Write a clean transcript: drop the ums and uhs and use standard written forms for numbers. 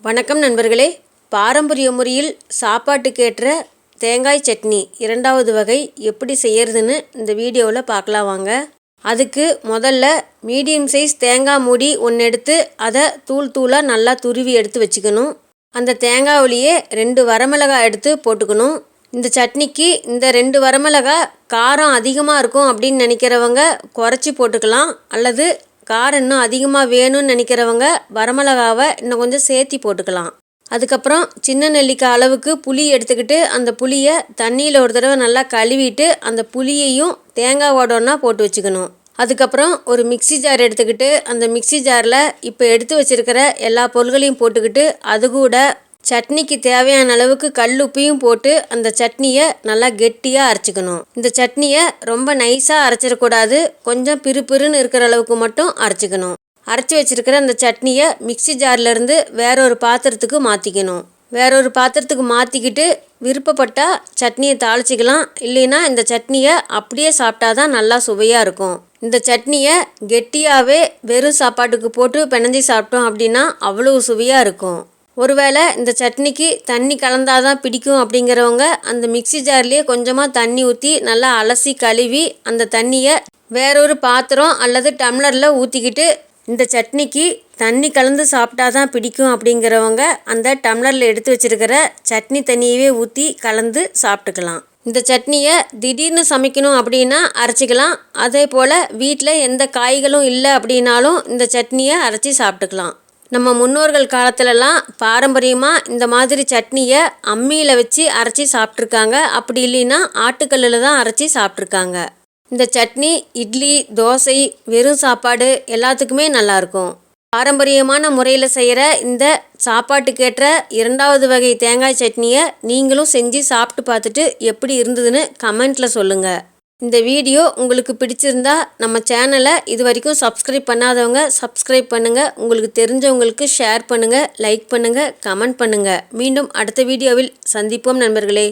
வணக்கம் நண்பர்களே. பாரம்பரிய முறையில் சாப்பாட்டுக்கேற்ற தேங்காய் சட்னி இரண்டாவது வகை எப்படி செய்யறதுன்னு இந்த வீடியோவில் பார்க்கலாம் வாங்க. அதுக்கு முதல்ல மீடியம் சைஸ் தேங்காய் மூடி ஒன்று எடுத்து அதை தூளாக நல்லா துருவி எடுத்து வச்சுக்கணும். அந்த தேங்காயிலேயே 2 வரமிளகாய் எடுத்து போட்டுக்கணும். இந்த சட்னிக்கு இந்த 2 வரமிளகாய் காரம் அதிகமாக இருக்கும் அப்படின்னு நினைக்கிறவங்க குறைச்சி போட்டுக்கலாம். அல்லது காரம் இன்னும் அதிகமாக வேணும்னு நினைக்கிறவங்க வரமிளகாவை இன்னும் கொஞ்சம் சேர்த்தி போட்டுக்கலாம். அதுக்கப்புறம் சின்ன நெல்லிக்காய் அளவுக்கு புளி எடுத்துக்கிட்டு அந்த புளியை தண்ணியில் ஒரு தடவை நல்லா கழுவிட்டு அந்த புளியையும் தேங்காவோட ஒன்றா போட்டு வச்சுக்கணும். அதுக்கப்புறம் ஒரு மிக்சி ஜார் எடுத்துக்கிட்டு அந்த மிக்சி ஜாரில் இப்போ எடுத்து வச்சுருக்கிற எல்லா பொருள்களையும் போட்டுக்கிட்டு அது கூட சட்னிக்கு தேவையான அளவுக்கு கல்லுப்பையும் போட்டு அந்த சட்னியை நல்லா கெட்டியாக அரைச்சிக்கணும். இந்த சட்னியை ரொம்ப நைஸாக அரைச்சிடக்கூடாது, கொஞ்சம் பிறுபிறுன்னு இருக்கிற அளவுக்கு மட்டும் அரைச்சிக்கணும். அரைச்சி வச்சுருக்கிற அந்த சட்னியை மிக்சி ஜார்லேருந்து வேறொரு பாத்திரத்துக்கு மாற்றிக்கணும். வேறொரு பாத்திரத்துக்கு மாற்றிக்கிட்டு விருப்பப்பட்டால் சட்னியை தாளிச்சிக்கலாம். இல்லைன்னா இந்த சட்னியை அப்படியே சாப்பிட்டா தான் நல்லா சுவையாக இருக்கும். இந்த சட்னியை கெட்டியாகவே வெறும் சாப்பாட்டுக்கு போட்டு பிணைஞ்சி சாப்பிட்டோம் அப்படின்னா அவ்வளோ சுவையாக இருக்கும். ஒருவேளை இந்த சட்னிக்கு தண்ணி கலந்தாதான் பிடிக்கும் அப்படிங்கிறவங்க அந்த மிக்சி ஜார்லேயே கொஞ்சமாக தண்ணி ஊற்றி நல்லா அலசி கழுவி அந்த தண்ணியை வேறொரு பாத்திரம் அல்லது டம்ளரில் ஊற்றிக்கிட்டு இந்த சட்னிக்கு தண்ணி கலந்து சாப்பிட்டா தான் பிடிக்கும் அப்படிங்கிறவங்க அந்த டம்ளரில் எடுத்து வச்சுருக்கிற சட்னி தண்ணியவே ஊற்றி கலந்து சாப்பிட்டுக்கலாம். இந்த சட்னியை திடீர்னு சமைக்கணும் அப்படின்னா அரைச்சிக்கலாம். அதே போல் வீட்டில் எந்த காய்களும் இல்லை அப்படின்னாலும் இந்த சட்னியை அரைச்சி சாப்பிட்டுக்கலாம். நம்ம முன்னோர்கள் காலத்துலலாம் பாரம்பரியமாக இந்த மாதிரி சட்னியை அம்மியில் வச்சு அரைச்சி சாப்பிட்ருக்காங்க. அப்படி இல்லைன்னா ஆட்டுக்கல்லில் தான் அரைச்சி சாப்பிட்ருக்காங்க. இந்த சட்னி இட்லி, தோசை, வெறும் சாப்பாடு எல்லாத்துக்குமே நல்லாயிருக்கும். பாரம்பரியமான முறையில் செய்கிற இந்த சாப்பாட்டுக்கேற்ற இரண்டாவது வகை தேங்காய் சட்னியை நீங்களும் செஞ்சு சாப்பிட்டு பார்த்துட்டு எப்படி இருந்ததுன்னு கமெண்ட்டில் சொல்லுங்கள். இந்த வீடியோ உங்களுக்கு பிடிச்சிருந்தா நம்ம சேனலை இது வரைக்கும் சப்ஸ்கிரைப் பண்ணாதவங்க சப்ஸ்கிரைப் பண்ணுங்கள். உங்களுக்கு தெரிஞ்சவங்களுக்கு ஷேர் பண்ணுங்கள், லைக் பண்ணுங்கள், கமெண்ட் பண்ணுங்கள். மீண்டும் அடுத்த வீடியோவில் சந்திப்போம் நண்பர்களே.